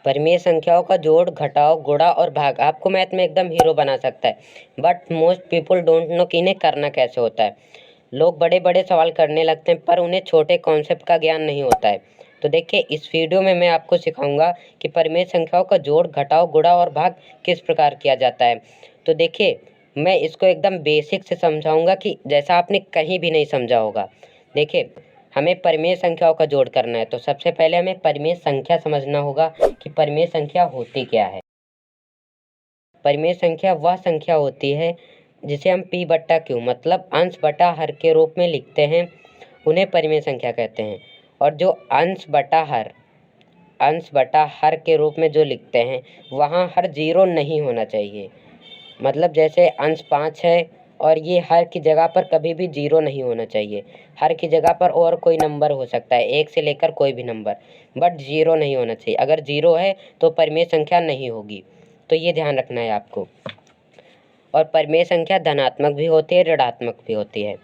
परिमेय संख्याओं का जोड़, घटाव, गुणा और भाग आपको मैथ में एकदम हीरो बना सकता है, but most people don't know कि इन्हें करना कैसे होता है। लोग बड़े बड़े सवाल करने लगते हैं पर उन्हें छोटे कॉन्सेप्ट का ज्ञान नहीं होता है। तो देखिए, इस वीडियो में मैं आपको सिखाऊंगा कि परिमेय संख्याओं का जोड़, घटाव, गुणा और भाग किस प्रकार किया जाता है। तो देखिए, मैं इसको एकदम बेसिक से समझाऊंगा कि जैसा आपने कहीं भी नहीं समझा होगा। देखिए, हमें परिमेय संख्याओं का जोड़ करना है, तो सबसे पहले हमें परिमेय संख्या समझना होगा कि परिमेय संख्या होती क्या है। परिमेय संख्या वह संख्या होती है जिसे हम p बट्टा q मतलब अंश बटा हर के रूप में लिखते हैं, उन्हें परिमेय संख्या कहते हैं। और जो अंश बटा हर के रूप में जो लिखते हैं वहाँ हर जीरो नहीं होना चाहिए। मतलब जैसे अंश 5 है और ये हर की जगह पर कभी भी जीरो नहीं होना चाहिए। हर की जगह पर और कोई नंबर हो सकता है, 1 से लेकर कोई भी नंबर, बट जीरो नहीं होना चाहिए। अगर जीरो है तो परिमेय संख्या नहीं होगी, तो ये ध्यान रखना है आपको। और परिमेय संख्या धनात्मक भी होती है, ऋणात्मक भी होती है।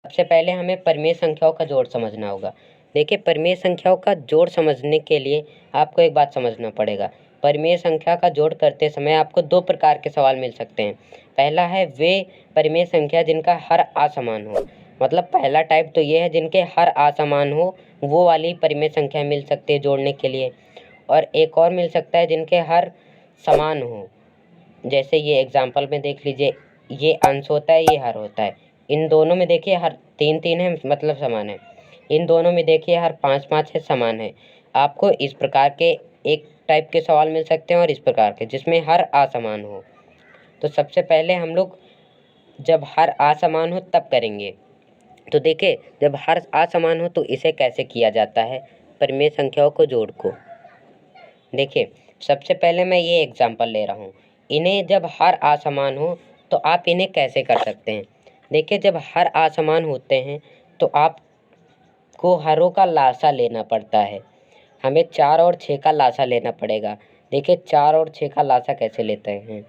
सबसे पहले हमें परिमेय संख्याओं का जोड़ समझना होगा। देखिए, परिमेय संख्याओं का जोड़ समझने के लिए आपको एक बात समझना पड़ेगा। परिमेय संख्या का जोड़ करते समय आपको दो प्रकार के सवाल मिल सकते हैं। पहला है वे परिमेय संख्या जिनका हर असमान हो, मतलब पहला टाइप तो ये है जिनके हर असमान हो, वो वाली परिमेय संख्या मिल सकती है जोड़ने के लिए। और एक और मिल सकता है जिनके हर समान हो, जैसे ये एग्जाम्पल में देख लीजिए, ये अंश होता है, ये हर होता है। इन दोनों में देखिए हर 3 3 है, मतलब समान है। इन दोनों में देखिए हर 5 5 है, समान है। आपको इस प्रकार के एक टाइप के सवाल मिल सकते हैं और इस प्रकार के जिसमें हर असमान हो। तो सबसे पहले हम लोग जब हर असमान हो तब करेंगे। तो देखिए, जब हर असमान हो तो इसे कैसे किया जाता है, परिमेय संख्याओं को जोड़ को। देखिए, सबसे पहले मैं ये एग्जाम्पल ले रहा हूँ। इन्हें जब हर असमान हो तो आप इन्हें कैसे कर सकते हैं। देखिए, जब हर असमान होते हैं तो आपको हरों का लासा लेना पड़ता है। हमें 4 और 6 का लासा लेना पड़ेगा। देखिए, 4 और 6 का लासा कैसे लेते हैं,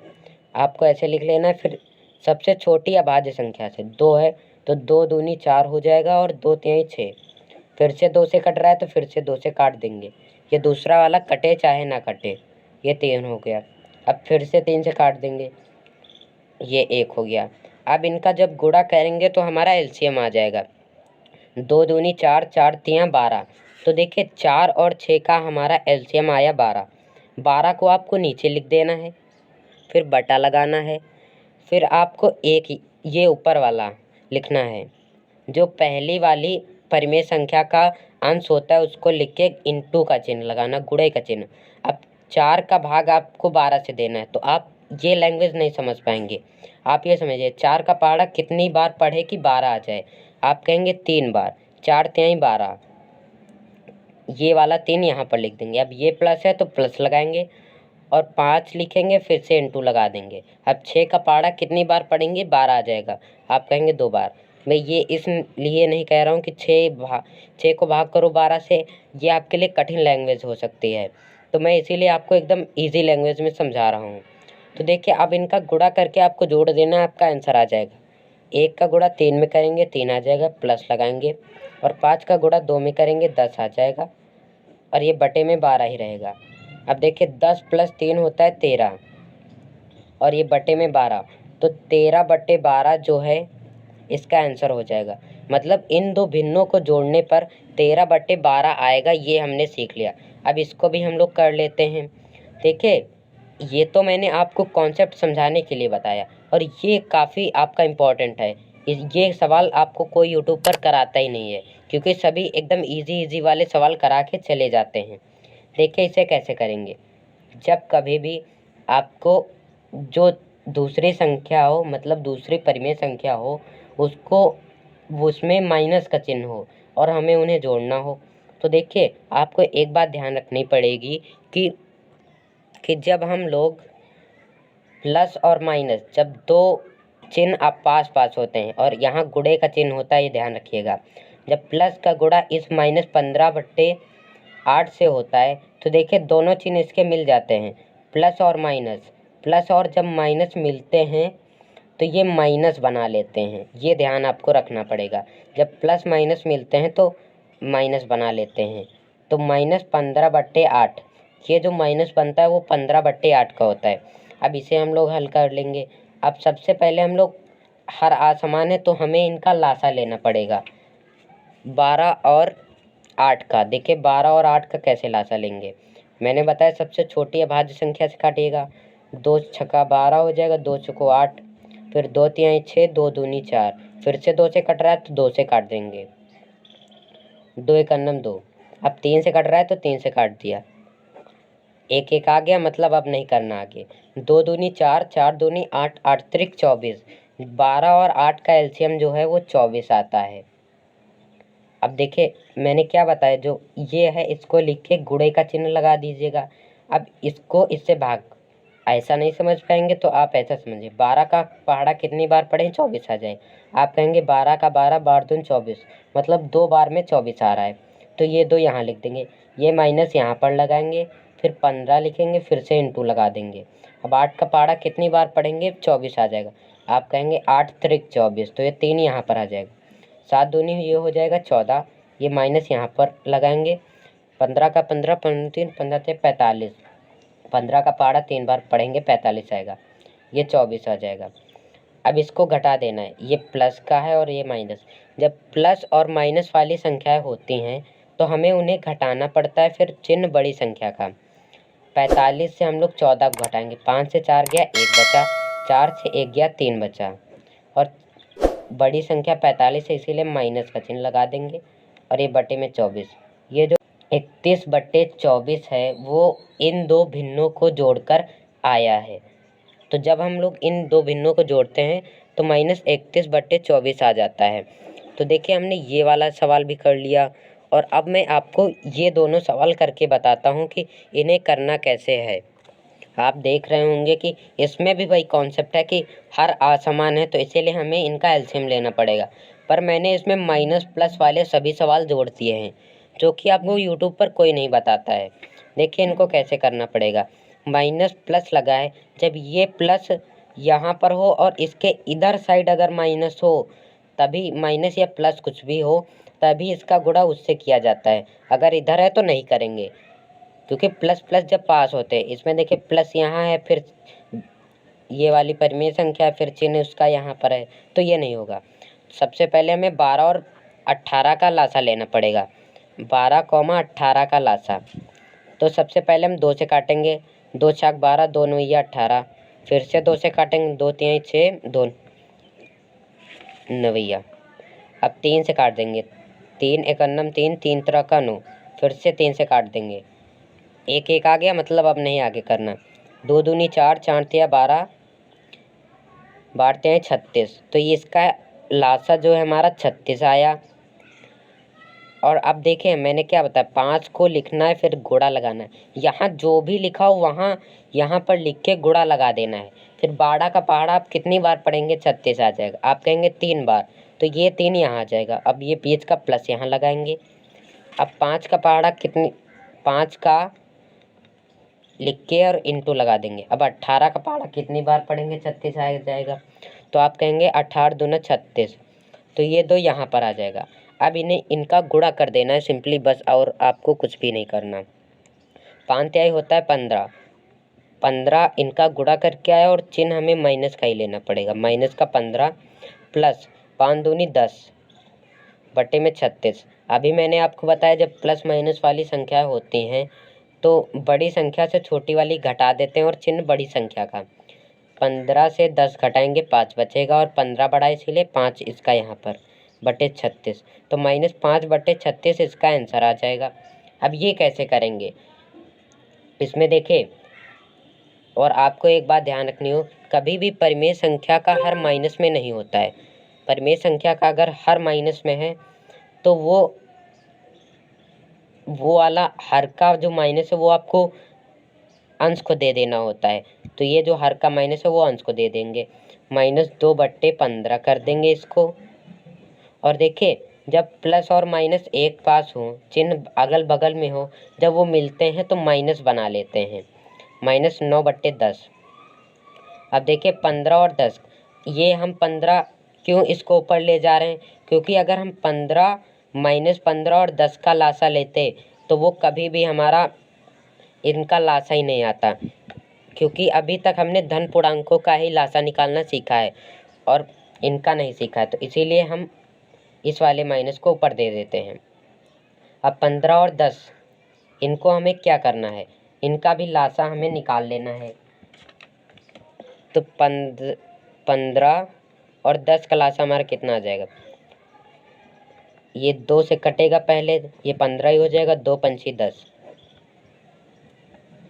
आपको ऐसे लिख लेना है। फिर सबसे छोटी अभाज्य संख्या से 2 है तो 2 दूनी 4 हो जाएगा और 2 तिहाई 6। फिर से 2 से कट रहा है तो फिर से 2 से काट देंगे, ये दूसरा वाला कटे चाहे ना कटे, ये 3 हो गया। अब फिर से 3 से काट देंगे, ये 1 हो गया। अब इनका जब गुणा करेंगे तो हमारा एलसीएम आ जाएगा। 2 दूनी 4, 4 तियाँ 12। तो देखिए, 4 और 6 का हमारा एलसीएम आया 12। 12 को आपको नीचे लिख देना है, फिर बटा लगाना है। फिर आपको एक ये ऊपर वाला लिखना है, जो पहली वाली परिमेय संख्या का अंश होता है उसको लिख के इंटू का चिन्ह लगाना, गुणे का चिन्ह। अब 4 का भाग आपको 12 से देना है, तो आप ये लैंग्वेज नहीं समझ पाएंगे। आप ये समझिए, 4 का पहाड़ा कितनी बार पढ़े कि 12 आ जाए। आप कहेंगे 3 बार, 4 तिहाई 12, ये वाला 3 यहाँ पर लिख देंगे। अब ये प्लस है तो प्लस लगाएंगे और 5 लिखेंगे, फिर से इंटू लगा देंगे। अब 6 का पहाड़ा कितनी बार पढ़ेंगे, 12 आ जाएगा। आप कहेंगे 2 बार। मैं ये इसलिए नहीं कह रहा हूँ कि 6 को भाग करो 12 से, ये आपके लिए कठिन लैंग्वेज हो सकती है, तो मैं इसीलिए आपको एकदम ईजी लैंग्वेज में समझा रहा हूँ। तो देखिए, अब इनका गुणा करके आपको जोड़ देना है, आपका आंसर आ जाएगा। 1 का गुणा 3 में करेंगे 3 आ जाएगा, प्लस लगाएंगे। और 5 का गुणा 2 में करेंगे 10 आ जाएगा, और ये बटे में 12 ही रहेगा। अब देखिए, 10 प्लस 3 होता है 13, और ये बटे में 12, तो 13 बटे 12 जो है इसका आंसर हो जाएगा। मतलब इन दो भिन्नों को जोड़ने पर 13 बटे 12 आएगा, ये हमने सीख लिया। अब इसको भी हम लोग कर लेते हैं। देखिए, ये तो मैंने आपको कॉन्सेप्ट समझाने के लिए बताया, और ये काफ़ी आपका इम्पोर्टेंट है। ये सवाल आपको कोई यूट्यूब पर कराता ही नहीं है, क्योंकि सभी एकदम इजी वाले सवाल करा के चले जाते हैं। देखिए, इसे कैसे करेंगे। जब कभी भी आपको जो दूसरी संख्या हो, मतलब दूसरी परिमेय संख्या हो, उसको उसमें माइनस का चिन्ह हो और हमें उन्हें जोड़ना हो, तो देखिए, आपको एक बात ध्यान रखनी पड़ेगी कि जब हम लोग प्लस और माइनस, जब दो चिन्ह आप पास पास होते हैं और यहाँ गुणे का चिन्ह होता है, ये ध्यान रखिएगा। जब प्लस का गुणा इस -15/8 से होता है तो देखिए, दोनों चिन्ह इसके मिल जाते हैं, प्लस और माइनस। प्लस और जब माइनस मिलते हैं तो ये माइनस बना लेते हैं, ये ध्यान आपको रखना पड़ेगा। जब प्लस माइनस मिलते हैं तो माइनस बना लेते हैं। तो -15/8, ये जो माइनस बनता है वो 15/8 का होता है। अब इसे हम लोग हल कर लेंगे। अब सबसे पहले हम लोग, हर असमान है तो हमें इनका लासा लेना पड़ेगा 12 और 8 का। देखिए 12 और 8 का कैसे लासा लेंगे, मैंने बताया सबसे छोटी अभाज्य संख्या से काटिएगा। 2 छक्का 12 हो जाएगा, 2 चौको 8, फिर 2 तिहाई 6, 2 दूनी 4, फिर से 2 से कट रहा है तो 2 से काट देंगे, 2 एक अन्नम 2। अब 3 से कट रहा है तो 3 से काट दिया, 1 1 आ गया, मतलब अब नहीं करना आगे। 2 दूनी 4, 4 दूनी 8, 8 त्रिक 24, 12 और 8 का एलसीएम जो है वो 24 आता है। अब देखिए मैंने क्या बताया, जो ये है इसको लिख के गुणे का चिन्ह लगा दीजिएगा। अब इसको इससे भाग, ऐसा नहीं समझ पाएंगे तो आप ऐसा समझिए, 12 का पहाड़ा कितनी बार पढ़ें, 24 आ जाए। आप कहेंगे 12 का 12 बार दून 24, मतलब 2 बार में 24 आ रहा है, तो ये 2 यहाँ लिख देंगे, ये माइनस यहाँ पर लगाएंगे, फिर 15 लिखेंगे, फिर से इंटू लगा देंगे। अब 8 का पहाड़ा कितनी बार पढ़ेंगे, 24 आ जाएगा। आप कहेंगे 8 त्रिक 24, तो ये 3 यहाँ पर आ जाएगा। 7 दूनी ये हो जाएगा 14, ये माइनस यहाँ पर लगाएंगे। 15 का 15, 3 15 से 45, 15 का पहाड़ा 3 बार पढ़ेंगे 45 आएगा, ये 24 आ जाएगा। अब इसको घटा देना है, ये प्लस का है और ये माइनस। जब प्लस और माइनस वाली संख्याएं होती हैं तो हमें उन्हें घटाना पड़ता है, फिर चिन्ह बड़ी संख्या का। 45 से हम लोग 14 को घटाएंगे, 5 से 4 गया 1 बचा, 4 से 1 गया 3 बचा, और बड़ी संख्या 45 है इसीलिए माइनस का चिन्ह लगा देंगे, और ये बटे में 24। ये जो 31/24 है वो इन दो भिन्नों को जोड़कर आया है। तो जब हम लोग इन दो भिन्नों को जोड़ते हैं तो -31/24 आ जाता है। तो देखिए हमने ये वाला सवाल भी कर लिया, और अब मैं आपको ये दोनों सवाल करके बताता हूँ कि इन्हें करना कैसे है। आप देख रहे होंगे कि इसमें भी वही कॉन्सेप्ट है कि हर असमान है तो इसीलिए हमें इनका एलसीएम लेना पड़ेगा, पर मैंने इसमें माइनस प्लस वाले सभी सवाल जोड़ दिए हैं जो कि आपको यूट्यूब पर कोई नहीं बताता है। देखिए इनको कैसे करना पड़ेगा। माइनस प्लस लगा है, जब ये प्लस यहाँ पर हो और इसके इधर साइड अगर माइनस हो तभी, माइनस या प्लस कुछ भी हो तभी इसका गुणा उससे किया जाता है, अगर इधर है तो नहीं करेंगे, क्योंकि प्लस प्लस जब पास होते हैं, इसमें देखिए प्लस यहाँ है, फिर ये वाली परिमेय संख्या है, फिर चिन्ह उसका यहाँ पर है, तो ये नहीं होगा। सबसे पहले हमें 12 और 18 का लासा लेना पड़ेगा, 12, 18 का लासा। तो सबसे पहले हम 2 से काटेंगे, 2 छाक 12, 2 नौया 18, फिर से 2 से काटेंगे, 2 तिहाई 6, 2 नवैया। अब 3 से काट देंगे, 3 एक अन्नम 3, 3 तरह का 9, फिर से 3 से काट देंगे, 1 1 आ गया, मतलब अब नहीं आगे करना। 2 दूनी 4, 4 तिया 12, बारते हैं 36, तो ये इसका लासा जो है हमारा 36 आया। और अब देखें मैंने क्या बताया, 5 को लिखना है फिर गुणा लगाना है, यहाँ जो भी लिखा हो वहाँ यहाँ पर लिख के गुणा लगा देना है। फिर 12 का पहाड़ा आप कितनी बार पढ़ेंगे, 36 आ जाएगा, आप कहेंगे 3 बार, तो ये 3 यहाँ आ जाएगा। अब ये बीच का प्लस यहाँ लगाएंगे। अब 5 का पहाड़ा कितनी, 5 का लिख के और इंटू लगा देंगे। अब 18 का पहाड़ा कितनी बार पढ़ेंगे, 36 आ जाएगा, तो आप कहेंगे 18 दूना 36, तो ये 2 यहाँ पर आ जाएगा। अब इन्हें इनका गुणा कर देना है सिंपली बस, और आपको कुछ भी नहीं करना। 5 तिहाई होता है 15, 15 इनका गुणा करके आया, और चिन्ह हमें माइनस का ही लेना पड़ेगा, माइनस का 15 प्लस 5 दूनी 10 बटे में 36। अभी मैंने आपको बताया जब प्लस माइनस वाली संख्याएं होती हैं तो बड़ी संख्या से छोटी वाली घटा देते हैं और चिन्ह बड़ी संख्या का। 15 से 10 घटाएंगे 5 बचेगा, और 15 बढ़ा इसीलिए 5 इसका यहाँ पर बटे 36, तो -5/36 इसका आंसर आ जाएगा। अब ये कैसे करेंगे इसमें देखें, और आपको एक बात ध्यान रखनी हो, कभी भी परिमेय संख्या का हर माइनस में नहीं होता है। परिमेय संख्या का अगर हर माइनस में है तो वो वाला हर का जो माइनस है वो आपको अंश को दे देना होता है, तो ये जो हर का माइनस है वो अंश को दे देंगे, -2/15 कर देंगे इसको। और देखिए जब प्लस और माइनस एक पास हो, चिन्ह अगल बगल में हो, जब वो मिलते हैं तो माइनस बना लेते हैं, -9/10। अब देखिए 15 और 10, ये हम 15 क्यों इसको ऊपर ले जा रहे हैं, क्योंकि अगर हम 15 -15 और 10 का लासा लेते तो वो कभी भी हमारा इनका लासा ही नहीं आता, क्योंकि अभी तक हमने धन पूर्णांकों का ही लासा निकालना सीखा है और इनका नहीं सीखा है, तो इसीलिए हम इस वाले माइनस को ऊपर दे देते हैं। अब 15 और 10 इनको हमें क्या करना है, इनका भी लासा हमें निकाल लेना है। तो 15 और 10 का लासा हमारा कितना आ जाएगा, ये 2 से कटेगा पहले, ये 15 ही हो जाएगा, 2 पंछी 10।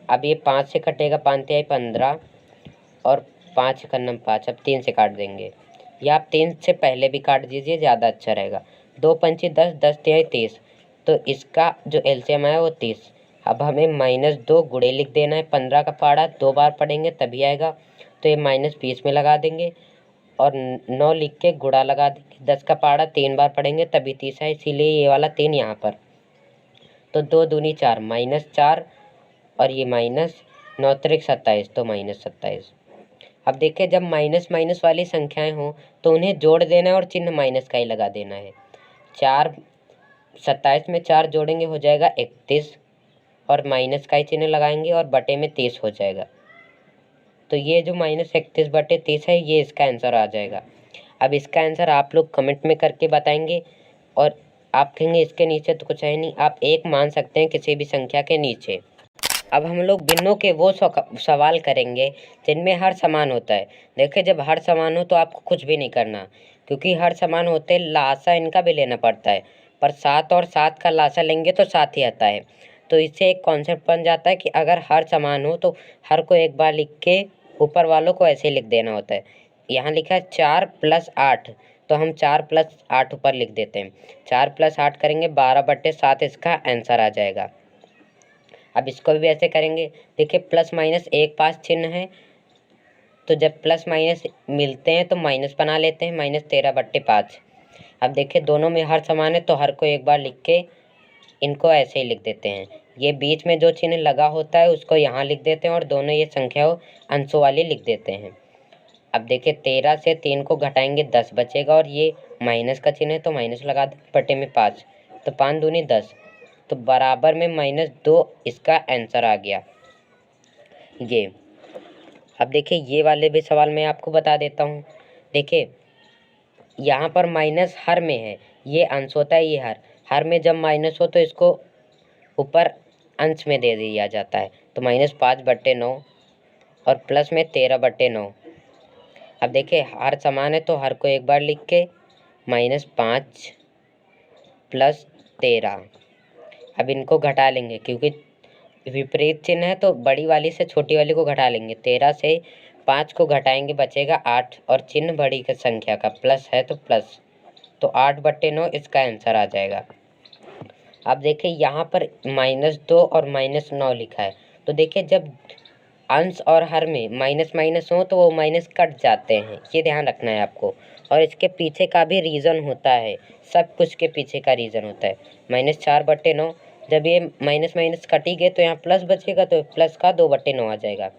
अब ये 5 से कटेगा, 5 तिहाई 15 और 5 कन्नम 5, अब 3 से काट देंगे, या आप 3 से पहले भी काट दीजिए, ज़्यादा अच्छा रहेगा। 2 पंछी 10, 10 तिहाई 30, तो इसका जो एलसीएम आया वो 30। अब हमें -2 गुणे लिख देना है, 15 का पहाड़ा 2 बार पढ़ेंगे तभी आएगा, तो ये -20 में लगा देंगे और 9 लिख के गुणा लगा देंगे, 10 का पहाड़ा 3 बार पढ़ेंगे तभी 30 है, इसीलिए ये वाला 3 यहाँ पर। तो 2 दूनी 4, -4 और ये -9 त्रिक 27, तो -27। अब देखिए जब माइनस माइनस वाली संख्याएं हों तो उन्हें जोड़ देना है और चिन्ह माइनस का ही लगा देना है। 27 में 4 जोड़ेंगे हो जाएगा 31 और माइनस का ही चिन्ह लगाएंगे और बटे में 30 हो जाएगा। तो ये जो -31 बटे 30 है, ये इसका आंसर आ जाएगा। अब इसका आंसर आप लोग कमेंट में करके बताएंगे और आप कहेंगे इसके नीचे तो कुछ है नहीं, आप 1 मान सकते हैं किसी भी संख्या के नीचे। अब हम लोग भिन्नों के वो सवाल करेंगे जिनमें हर समान होता है। देखिए जब हर समान हो तो आपको कुछ भी नहीं करना, क्योंकि हर समान होते लासा इनका भी लेना पड़ता है, पर 7 और 7 का लासा लेंगे तो 7 ही आता है। तो इससे एक कॉन्सेप्ट बन जाता है कि अगर हर समान हो तो हर को एक बार लिख के ऊपर वालों को ऐसे लिख देना होता है। यहाँ लिखा है 4 + 8, तो हम 4 + 8 ऊपर लिख देते हैं। 4 + 8 करेंगे 12/7 इसका आंसर आ जाएगा। अब इसको भी ऐसे करेंगे, देखिए प्लस माइनस एक पास चिन्ह है, तो जब प्लस माइनस मिलते हैं तो माइनस बना लेते हैं, -13/5। अब देखिए दोनों में हर समान है तो हर को एक बार लिख के इनको ऐसे ही लिख देते हैं। ये बीच में जो चिन्ह लगा होता है उसको यहाँ लिख देते हैं और दोनों ये संख्या अंशों वाली लिख देते हैं। अब देखिए 13 से 3 को घटाएंगे 10 बचेगा और ये माइनस का चिन्ह है तो माइनस लगा दें, बटे में 5, तो 5 दूनी 10, तो बराबर में -2 इसका आंसर आ गया ये। अब देखिए ये वाले भी सवाल मैं आपको बता देता हूँ। देखिए यहाँ पर माइनस हर में है, ये अंश होता है, ये हर में जब माइनस हो तो इसको ऊपर अंश में दे दिया जाता है, तो -5/9 और प्लस में 13/9। अब देखिए हर समान है तो हर को एक बार लिख के -5 + 13। अब इनको घटा लेंगे, क्योंकि विपरीत चिन्ह है तो बड़ी वाली से छोटी वाली को घटा लेंगे। 13 से 5 को घटाएंगे बचेगा 8 और चिन्ह बड़ी की संख्या का प्लस है तो प्लस, तो 8/9 इसका आंसर आ जाएगा। अब देखिए यहाँ पर -2 और -9 लिखा है, तो देखिए जब अंश और हर में माइनस माइनस हो तो वो माइनस कट जाते हैं, ये ध्यान रखना है आपको। और इसके पीछे का भी रीज़न होता है, सब कुछ के पीछे का रीज़न होता है। -4/9, जब ये माइनस माइनस कटेंगे तो यहाँ प्लस बचेगा, तो प्लस का 2/9 आ जाएगा।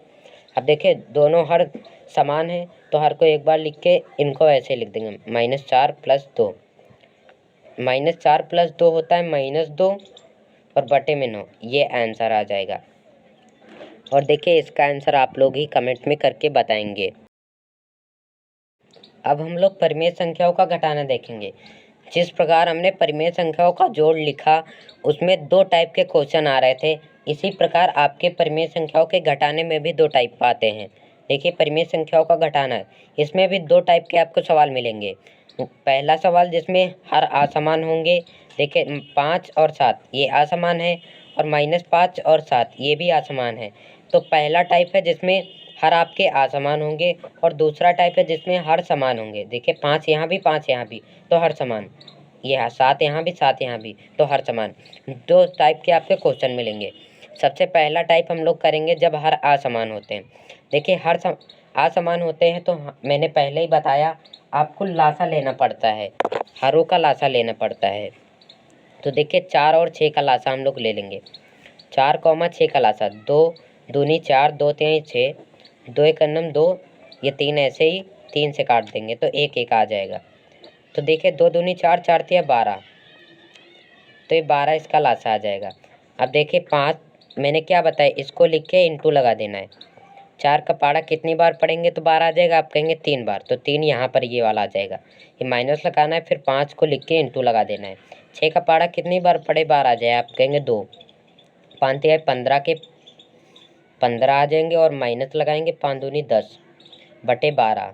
अब देखिए दोनों हर समान है तो हर को एक बार लिख के इनको ऐसे लिख देंगे, -4 + 2। -4 + 2 होता है -2 और बटे में 9, ये आंसर आ जाएगा। और देखिए इसका आंसर आप लोग ही कमेंट में करके बताएंगे। अब हम लोग परिमेय संख्याओं का घटाना देखेंगे। जिस प्रकार हमने परिमेय संख्याओं का जोड़ लिखा उसमें 2 टाइप के क्वेश्चन आ रहे थे, इसी प्रकार आपके परिमेय संख्याओं के घटाने में भी 2 टाइप आते हैं। देखिए परिमेय संख्याओं का घटाना, इसमें भी 2 टाइप के आपको सवाल मिलेंगे। पहला सवाल जिसमें हर असमान होंगे, देखिए 5 और 7 ये असमान है और -5 और 7 ये भी असमान है। तो पहला टाइप है जिसमें हर आपके असमान होंगे और दूसरा टाइप है जिसमें हर समान होंगे। देखिए 5 यहाँ भी 5 यहाँ भी तो हर समान, ये 7 यहाँ भी 7 यहाँ भी तो हर समान। 2 टाइप के आपके क्वेश्चन मिलेंगे। सबसे पहला टाइप हम लोग करेंगे जब हर असमान होते हैं। देखिए असमान होते हैं तो मैंने पहले ही बताया आपको लासा लेना पड़ता है, हरों का लासा लेना पड़ता है। तो देखिए 4 और 6 का लासा हम लोग ले लेंगे। 4, 6 का लासा, 2 दूनी 4, 2 तिहाई 6, 2 एकम 2, ये 3 ऐसे ही 3 से काट देंगे तो 1 1 आ जाएगा। तो देखिए 2 दूनी 4, 4 तिया 12, तो ये 12 इसका लासा आ जाएगा। अब देखिए 5 मैंने क्या बताया, इसको लिख के इंटू लगा देना है। 4 का पाड़ा कितनी बार पढ़ेंगे तो 12 आ जाएगा, आप कहेंगे 3 बार, तो 3 यहाँ पर ये वाला आ जाएगा। ये माइनस लगाना है, फिर 5 को लिख के इंटू लगा देना है। 6 का पाड़ा कितनी बार पढ़े 12 आ जाए, आप कहेंगे 2। 5 तिहाई 15 के 15 आ जाएंगे और माइनस लगाएंगे, 5 दूनी 10 बटे 12।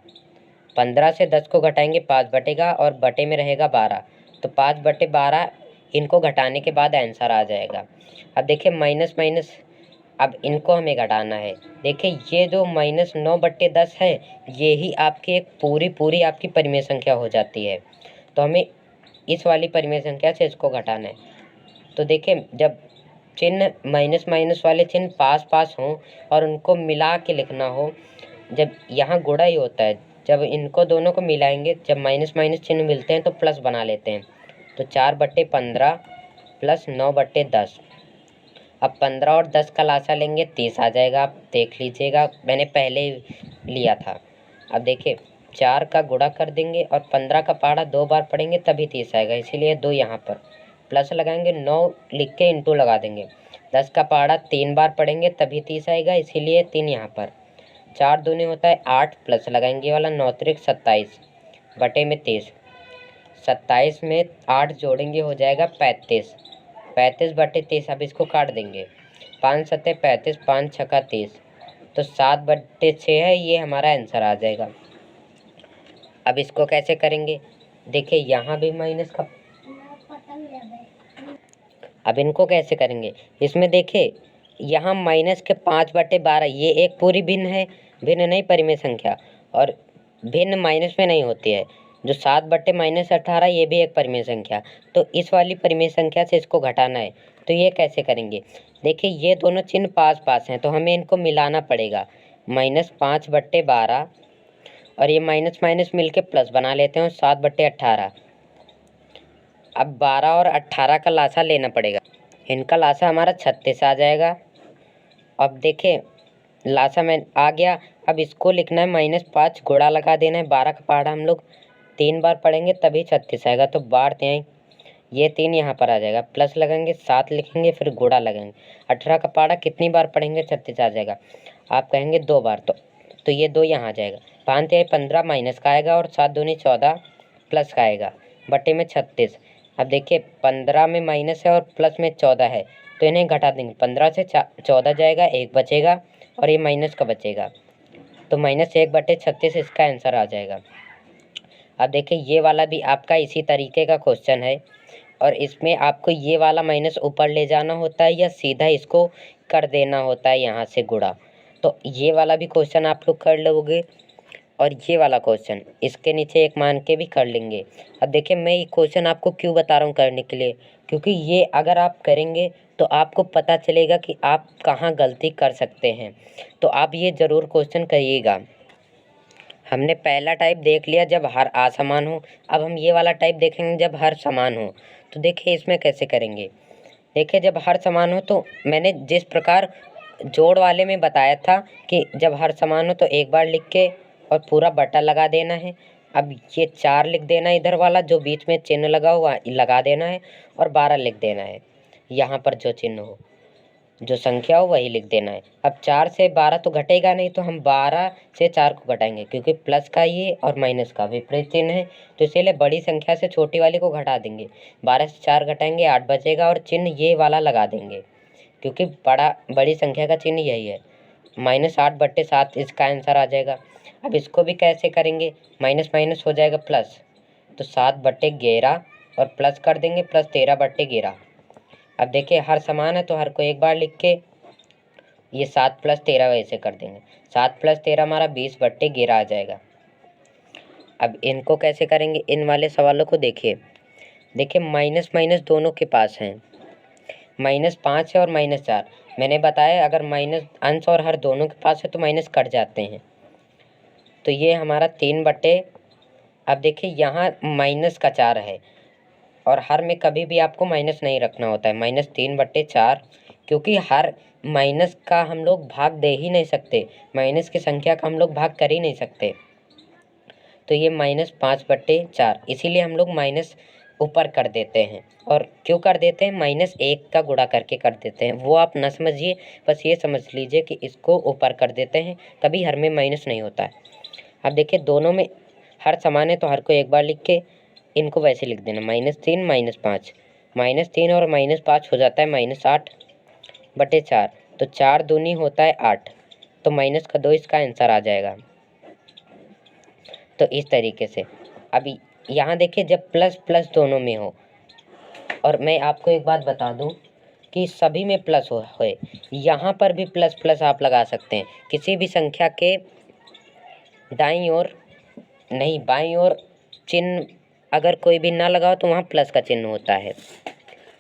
15 से 10 को घटाएंगे 5 बटेगा और बटे में रहेगा 12, तो 5 बटे 12 इनको घटाने के बाद आंसर आ जाएगा। अब देखिए माइनस माइनस, अब इनको हमें घटाना है। देखिए ये जो -9/10 है, ये ही आपकी एक पूरी आपकी परिमेय संख्या हो जाती है। तो हमें इस वाली परिमेय संख्या से इसको घटाना है। तो देखिए जब चिन्ह माइनस माइनस वाले चिन्ह पास पास हों और उनको मिला के लिखना हो, जब यहाँ गुणा ही होता है, जब इनको दोनों को मिलाएंगे, जब माइनस माइनस चिन्ह मिलते हैं तो प्लस बना लेते हैं। तो 4/15 प्लस 9/10। अब 15 और 10 का लासा लेंगे 30 आ जाएगा, आप देख लीजिएगा, मैंने पहले ही लिया था। अब देखिए 4 का गुणा कर देंगे और 15 का पाड़ा 2 बार पढ़ेंगे तभी 30 आएगा, इसीलिए 2 यहाँ पर प्लस लगाएंगे, 9 लिख के इंटू लगा देंगे। 10 का पाड़ा 3 बार पढ़ेंगे तभी 30 आएगा, इसीलिए 3 यहाँ पर। 4 दूनी होता है 8, प्लस लगाएंगे ये वाला, 9 त्रिक 27 बटे में 30। 27 में 8 जोड़ेंगे हो जाएगा 35, 35 बटे 30। अब इसको काट देंगे, 5 सत्ते 35, 5 छक्का 30, तो 7/6 है, ये हमारा आंसर आ जाएगा। अब इसको कैसे करेंगे, देखिए यहाँ भी माइनस का, अब इनको कैसे करेंगे, इसमें देखिए यहाँ माइनस के 5/12, ये एक पूरी भिन्न है, भिन्न नहीं परिमेय संख्या, और भिन्न माइनस में नहीं होती है। जो 7/-18 ये भी एक परिमेय संख्या, तो इस वाली परिमेय संख्या से इसको घटाना है। तो ये कैसे करेंगे, देखिए ये दोनों चिन्ह पास पास हैं तो हमें इनको मिलाना पड़ेगा। -5/12 और ये माइनस माइनस मिलके प्लस बना लेते हैं, 7/18। अब 12 और 18 का लासा लेना पड़ेगा, इनका लासा हमारा 36 आ जाएगा। अब देखें लासा में आ गया, अब इसको लिखना है -5 गुणा लगा देना है। 12 का पहाड़ा हम लोग 3 बार पढ़ेंगे तभी 36 आएगा, तो 12 तिहाई ये 3 यहाँ पर आ जाएगा, प्लस लगाएंगे 7 लिखेंगे फिर गुणा लगाएंगे। 18 का पहाड़ा कितनी बार पढ़ेंगे 36 आ जाएगा, आप कहेंगे 2 बार, तो ये 2 यहाँ आ जाएगा। 5 तिहाई 15 माइनस का आएगा और 7 दूनी 14 प्लस का आएगा बटे में 36। अब देखिए 15 में माइनस है और प्लस में 14 है, तो इन्हें घटा देंगे, 15 से 14 जाएगा, 1 बचेगा और ये माइनस का बचेगा, तो -1/36 इसका आंसर आ जाएगा। अब देखिए ये वाला भी आपका इसी तरीके का क्वेश्चन है, और इसमें आपको ये वाला माइनस ऊपर ले जाना होता है या सीधा इसको कर देना होता है यहाँ से गुणा। तो ये वाला भी क्वेश्चन आप लोग कर लोगे और ये वाला क्वेश्चन इसके नीचे एक मान के भी कर लेंगे। अब देखिए मैं ये क्वेश्चन आपको क्यों बता रहा हूँ करने के लिए, क्योंकि ये अगर आप करेंगे तो आपको पता चलेगा कि आप कहाँ गलती कर सकते हैं, तो आप ये ज़रूर क्वेश्चन करिएगा। हमने पहला टाइप देख लिया जब हर असमान हो, अब हम ये वाला टाइप देखेंगे जब हर समान हो। तो देखिए इसमें कैसे करेंगे, देखिए जब हर समान हो तो मैंने जिस प्रकार जोड़ वाले में बताया था कि जब हर समान हो तो एक बार लिख के और पूरा बटा लगा देना है। अब ये 4 लिख देना है, इधर वाला जो बीच में चिन्ह लगा हुआ लगा देना है, और 12 लिख देना है, यहाँ पर जो चिन्ह हो जो संख्या हो वही लिख देना है। अब 4 से 12 तो घटेगा नहीं, तो हम 12 से 4 को घटाएंगे, क्योंकि प्लस का ये और माइनस का विपरीत चिन्ह है, तो इसीलिए बड़ी संख्या से छोटी वाली को घटा देंगे। 12 से 4 घटाएंगे 8 बचेगा, और चिन्ह ये वाला लगा देंगे, क्योंकि बड़ी संख्या का चिन्ह यही है। -8/7 इसका आंसर आ जाएगा। अब इसको भी कैसे करेंगे, माइनस माइनस हो जाएगा प्लस, तो 7/11 और प्लस कर देंगे, प्लस 13/11। अब देखिए हर समान है तो हर को एक बार लिख के ये 7 + 13 वैसे कर देंगे, 7 + 13 हमारा 20/11 आ जाएगा। अब इनको कैसे करेंगे, इन वाले सवालों को देखिए माइनस माइनस दोनों के पास हैं, -5 है और -4। मैंने बताया अगर माइनस अंश और हर दोनों के पास है तो माइनस कट जाते हैं, तो ये हमारा 3 अब देखिए यहाँ -4 है और हर में कभी भी आपको माइनस नहीं रखना होता है, -3/4, क्योंकि हर माइनस का हम लोग भाग दे ही नहीं सकते, माइनस की संख्या का हम लोग भाग कर ही नहीं सकते, तो ये -5/4, इसीलिए हम लोग माइनस ऊपर कर देते हैं। और क्यों कर देते हैं? -1 का गुणा करके कर देते हैं, वो आप ना समझिए, बस ये समझ लीजिए कि इसको ऊपर कर देते हैं, कभी हर में माइनस नहीं होता है। अब देखिए दोनों में हर समान है तो हर को एक बार लिख के इनको वैसे लिख देना, -3 -5, -3 और -5 हो जाता है -8/4, तो 4 दूनी होता है 8, तो -2 इसका आंसर आ जाएगा। तो इस तरीके से अभी यहाँ देखिए जब प्लस प्लस दोनों में हो, और मैं आपको एक बात बता दूं कि सभी में प्लस होए, यहाँ पर भी प्लस प्लस आप लगा सकते हैं, किसी भी संख्या के दाईं ओर नहीं बाईं ओर चिन्ह अगर कोई भी ना लगाओ तो वहाँ प्लस का चिन्ह होता है।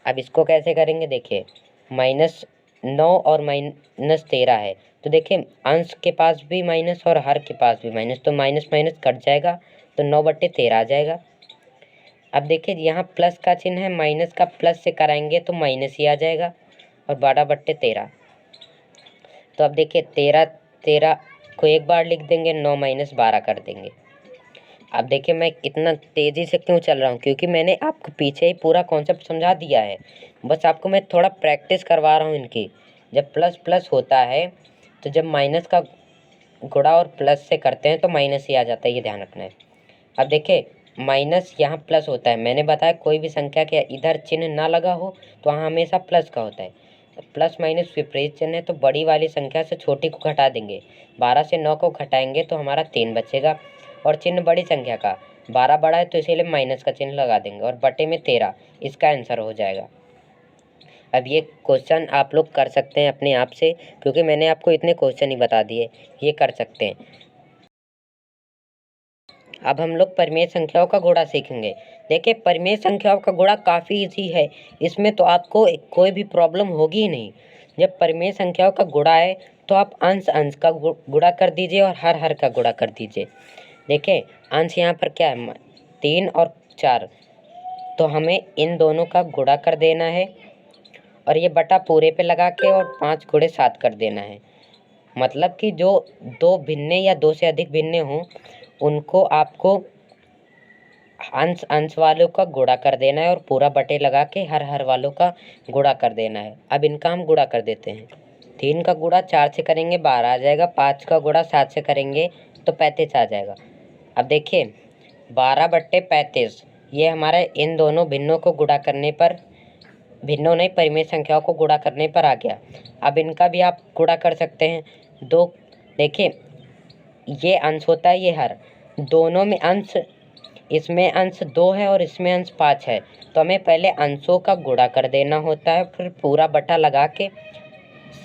अब इसको कैसे करेंगे? देखिए -9 और -13 है, तो देखिए अंश के पास भी माइनस और हर के पास भी माइनस, तो माइनस माइनस कट जाएगा, तो 9/13 आ जाएगा। अब देखिए यहाँ प्लस का चिन्ह है, माइनस का प्लस से कराएंगे तो माइनस ही आ जाएगा, और 12/13। तो अब देखिए 13 को एक बार लिख देंगे, 9 - 12 कर देंगे। अब देखिए मैं इतना तेज़ी से क्यों चल रहा हूँ, क्योंकि मैंने आपको पीछे ही पूरा कॉन्सेप्ट समझा दिया है, बस आपको मैं थोड़ा प्रैक्टिस करवा रहा हूँ इनकी। जब प्लस प्लस होता है तो जब माइनस का गुणा और प्लस से करते हैं तो माइनस ही आ जाता है, ये ध्यान रखना है। अब देखिए माइनस यहाँ प्लस होता है, मैंने बताया कोई भी संख्या के इधर चिन्ह ना लगा हो तो वहाँ हमेशा प्लस का होता है। तो प्लस माइनस विपरीत चिन्ह है, तो बड़ी वाली संख्या से छोटी को घटा देंगे, 12 से 9 को घटाएंगे तो हमारा 3 बचेगा, और चिन्ह बड़ी संख्या का 12 बड़ा है तो इसीलिए माइनस का चिन्ह लगा देंगे, और बटे में 13 इसका आंसर हो जाएगा। अब ये क्वेश्चन आप लोग कर सकते हैं अपने आप से, क्योंकि मैंने आपको इतने क्वेश्चन ही बता दिए, ये कर सकते हैं। अब हम लोग परिमेय संख्याओं का गुणा सीखेंगे। देखिए परिमेय संख्याओं का गुणा काफ़ी इजी है, इसमें तो आपको कोई भी प्रॉब्लम होगी ही नहीं। जब परिमेय संख्याओं का गुणा है तो आप अंश अंश का गुणा कर दीजिए और हर हर का गुणा कर दीजिए। देखिए अंश यहाँ पर क्या है, 3 और 4, तो हमें इन दोनों का गुणा कर देना है, और ये बटा पूरे पे लगा के और 5 गुणे 7 कर देना है। मतलब कि जो दो भिन्ने या दो से अधिक भिन्ने हों उनको आपको अंश अंश वालों का गुणा कर देना है, और पूरा बटे लगा के हर हर वालों का गुणा कर देना है। अब इनका हम गुणा कर देते हैं। 3 का गुणा 4 से करेंगे 12 आ जाएगा, 5 का गुणा 7 से करेंगे तो 35 आ जाएगा। अब देखिए 12/35 ये हमारे इन दोनों भिन्नों को गुणा करने पर, भिन्नों नहीं परिमेय संख्याओं को गुणा करने पर आ गया। अब इनका भी आप गुणा कर सकते हैं। दो देखिए ये अंश होता है, ये हर, दोनों में अंश, इसमें अंश 2 है और इसमें अंश 5 है, तो हमें पहले अंशों का गुणा कर देना होता है, फिर पूरा बटा लगा के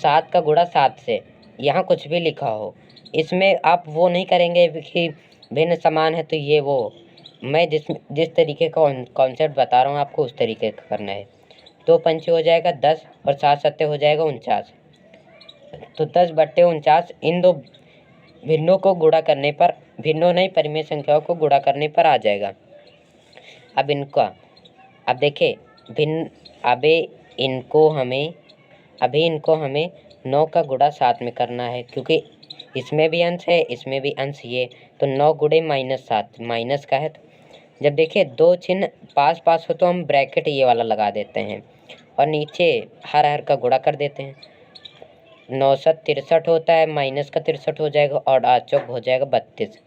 7 का गुणा 7 से, यहाँ कुछ भी लिखा हो, इसमें आप वो नहीं करेंगे कि भिन्न समान है तो ये वो, मैं जिस तरीके का कॉन्सेप्ट बता रहा हूँ आपको उस तरीके का करना है। 2 पंचे हो जाएगा 10 और 7 सत्ते हो जाएगा 49, तो 10/49 इन दो भिन्नों को गुणा करने पर, भिन्नों नहीं परिमेय संख्याओं को गुणा करने पर आ जाएगा। अब इनका, अब देखिए अभी इनको हमें 9 का गुणा 7 में करना है, क्योंकि इसमें भी अंश है इसमें भी अंश, ये तो 9 गुणे -7 माइनस का है। जब देखिए दो चिन्ह पास पास हो तो हम ब्रैकेट ये वाला लगा देते हैं, और नीचे हर हर का गुणा कर देते हैं। 9 7 63 होता है, माइनस का 63 हो जाएगा, और 8 चौक हो जाएगा 32,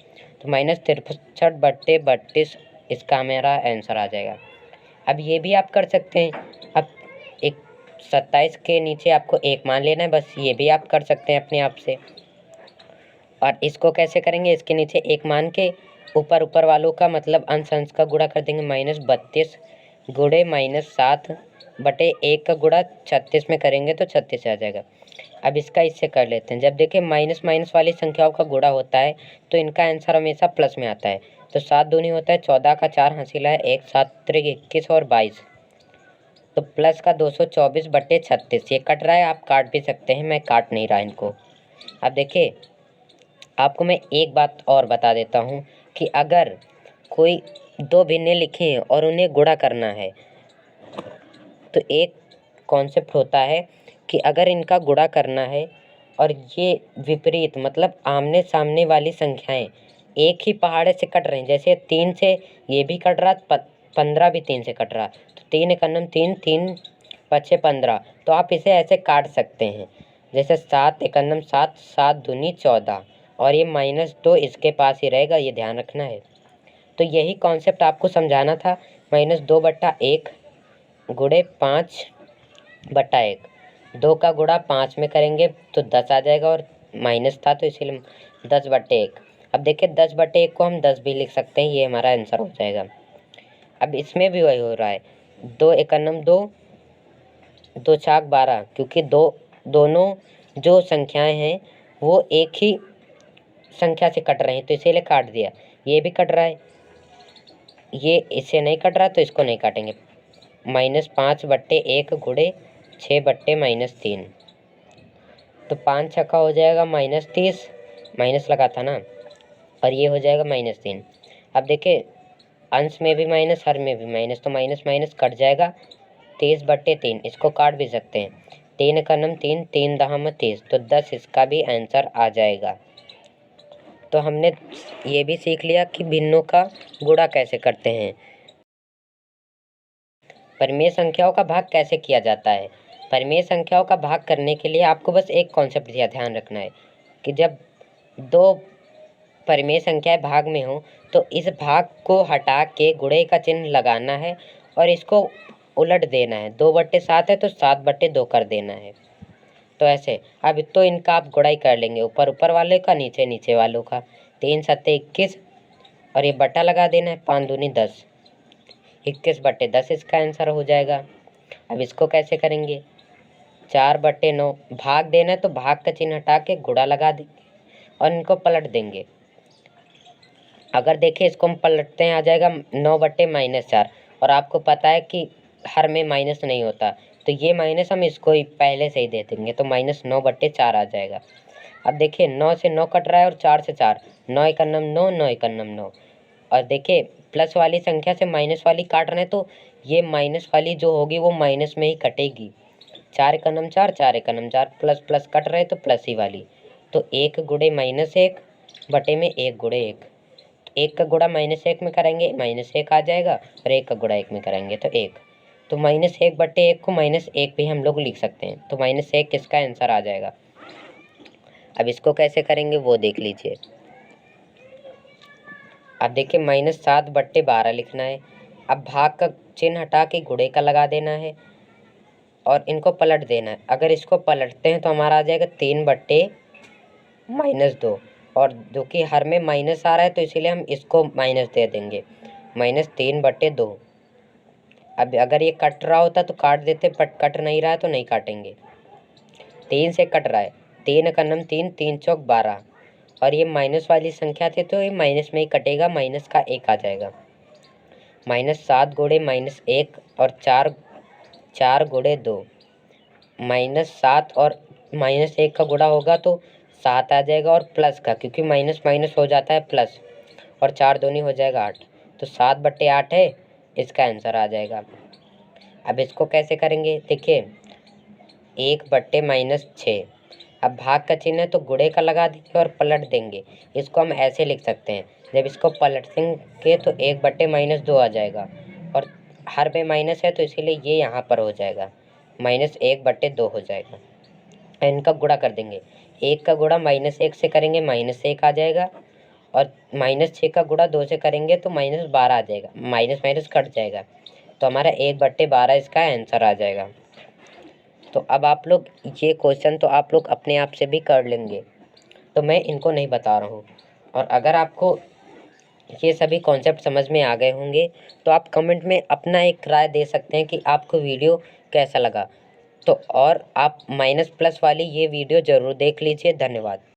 तो -63/32 इसका हमारा आंसर आ जाएगा। अब ये भी आप कर सकते हैं। अब एक 27 के नीचे आपको 1 मान लेना है, बस ये भी आप कर सकते हैं अपने आप से। और इसको कैसे करेंगे, इसके नीचे 1 मान के ऊपर ऊपर वालों का मतलब अंश अंश का गुणा कर देंगे, -32 गुणे -7/1 का गुणा 36 में करेंगे तो 36 आ जाएगा। अब इसका इससे कर लेते हैं। जब देखिए माइनस माइनस वाली संख्याओं का गुणा होता है तो इनका आंसर हमेशा प्लस में आता है, तो 7 दूनी होता है 14 का 4 हंसीला है 1, 7 त्रिक 21 और 22, तो प्लस का 224/36 ये कट रहा है, आप काट भी सकते हैं, मैं काट नहीं रहा इनको। अब देखिए आपको मैं एक बात और बता देता हूँ कि अगर कोई दो भिन्ने लिखे हैं और उन्हें गुणा करना है तो एक कॉन्सेप्ट होता है कि अगर इनका गुणा करना है और ये विपरीत मतलब आमने सामने वाली संख्याएं एक ही पहाड़े से कट रही हैं, जैसे 3 से ये भी कट रहा 15 भी 3 से कट रहा, तो 3 एकन्नम 3, 3 पछे 15। तो आप इसे ऐसे काट सकते हैं, जैसे 7 एकन्नम 7, 7 दूनी 14, और ये -2 इसके पास ही रहेगा, ये ध्यान रखना है। तो यही कॉन्सेप्ट आपको समझाना था। -2/1 गुणे 5/1, 2 का गुणा 5 में करेंगे तो 10 आ जाएगा, और माइनस था तो इसीलिए 10/1। अब देखिए 10/1 को हम 10 भी लिख सकते हैं, ये हमारा आंसर हो जाएगा। अब इसमें भी वही हो रहा है, 2 एकन्नम 2, 2 छाक 12, क्योंकि दोनों जो संख्याएं हैं वो एक ही संख्या से कट रहे हैं, तो इसीलिए काट दिया। ये भी कट रहा है, ये इससे नहीं कट रहा तो इसको नहीं काटेंगे। -5/1 गुणे 6/-3, तो 5 छक्का हो जाएगा -30, माइनस लगा था ना, और ये हो जाएगा -3। अब देखिए अंश में भी माइनस, हर में भी माइनस, तो माइनस माइनस कट जाएगा। 30/3, इसको काट भी सकते हैं। 3 एकन्नम 3, 3 दहम 30, तो 10 इसका भी आंसर आ जाएगा। तो हमने ये भी सीख लिया कि भिन्नों का गुणा कैसे करते हैं, परिमेय संख्याओं का भाग कैसे किया जाता है। परिमेय संख्याओं का भाग करने के लिए आपको बस एक कॉन्सेप्ट ध्यान रखना है कि जब दो परिमेय संख्याएं भाग में हो तो इस भाग को हटा के गुणे का चिन्ह लगाना है और इसको उलट देना है। 2/7 है तो 7/2 कर देना है। तो ऐसे अब तो इनका आप गुणाई कर लेंगे, ऊपर ऊपर वाले का, नीचे नीचे वालों का। 3 7 21, और ये बटा लगा देना है, 5 दूनी 10, 21/10 इसका आंसर हो जाएगा। अब इसको कैसे करेंगे, 4/9 भाग देना है तो भाग का चिन्ह हटा के गुणा लगा देंगे और इनको पलट देंगे। अगर देखिए इसको हम पलटते हैं, आ जाएगा 9/-4, और आपको पता है कि हर में माइनस नहीं होता, तो ये माइनस हम इसको ही पहले से ही दे देंगे, तो -9/4 आ जाएगा। अब देखिए 9 से 9 कट रहा है और 4 से 4, 9 एकन्नम 9, 9 एकन्नम 9, और देखिए प्लस वाली संख्या से माइनस वाली काट रहे हैं तो ये माइनस वाली जो होगी वो माइनस में ही कटेगी। 4 एकन्नम 4, 4 एकन्नम 4, प्लस प्लस कट रहे तो प्लस ही वाली, तो 1 गुणे -1 बटे में 1 गुणे 1, 1 का गुणा -1 में करेंगे -1 आ जाएगा, और 1 का गुणा 1 में करेंगे तो 1, तो -1/1 को -1 भी हम लोग लिख सकते हैं, तो -1 किसका आंसर आ जाएगा। अब इसको कैसे करेंगे वो देख लीजिए। अब देखिए -7/12 लिखना है। अब भाग का चिन्ह हटा के गुणे का लगा देना है और इनको पलट देना है। अगर इसको पलटते हैं तो हमारा आ जाएगा 3/-2, और जो कि हर में माइनस आ रहा है तो इसीलिए हम इसको माइनस दे देंगे, -3/2। अब अगर ये कट रहा होता तो काट देते, बट कट नहीं रहा है तो नहीं काटेंगे। 3 से कट रहा है, 3 एकन्नम 3, 3 चौक 12, और ये माइनस वाली संख्या थी तो ये माइनस में ही कटेगा, माइनस का 1 आ जाएगा। -7 गुणे -1 और 4 गुणे 2, -7 और -1 का गुणा होगा तो 7 आ जाएगा, और प्लस का, क्योंकि माइनस माइनस हो जाता है प्लस, और 4 दूनी हो जाएगा 8, तो 7/8 है, इसका आंसर आ जाएगा। अब इसको कैसे करेंगे, देखिए 1/-6, अब भाग का चिन्ह है तो गुणे का लगा देंगे और पलट देंगे। इसको हम ऐसे लिख सकते हैं, जब इसको पलटेंगे तो 1/-2 आ जाएगा, और हर में माइनस है तो इसीलिए ये यहाँ पर हो जाएगा, -1/2 हो जाएगा। इनका गुणा कर देंगे, 1 का गुणा -1 से करेंगे -1 आ जाएगा, और -6 का गुणा 2 से करेंगे तो -12 आ जाएगा, माइनस माइनस कट जाएगा, तो हमारा 1/12 इसका आंसर आ जाएगा। तो अब आप लोग ये क्वेश्चन तो आप लोग अपने आप से भी कर लेंगे, तो मैं इनको नहीं बता रहा हूँ। और अगर आपको ये सभी कॉन्सेप्ट समझ में आ गए होंगे तो आप कमेंट में अपना एक राय दे सकते हैं कि आपको वीडियो कैसा लगा। तो और आप माइनस प्लस वाली ये वीडियो ज़रूर देख लीजिए। धन्यवाद।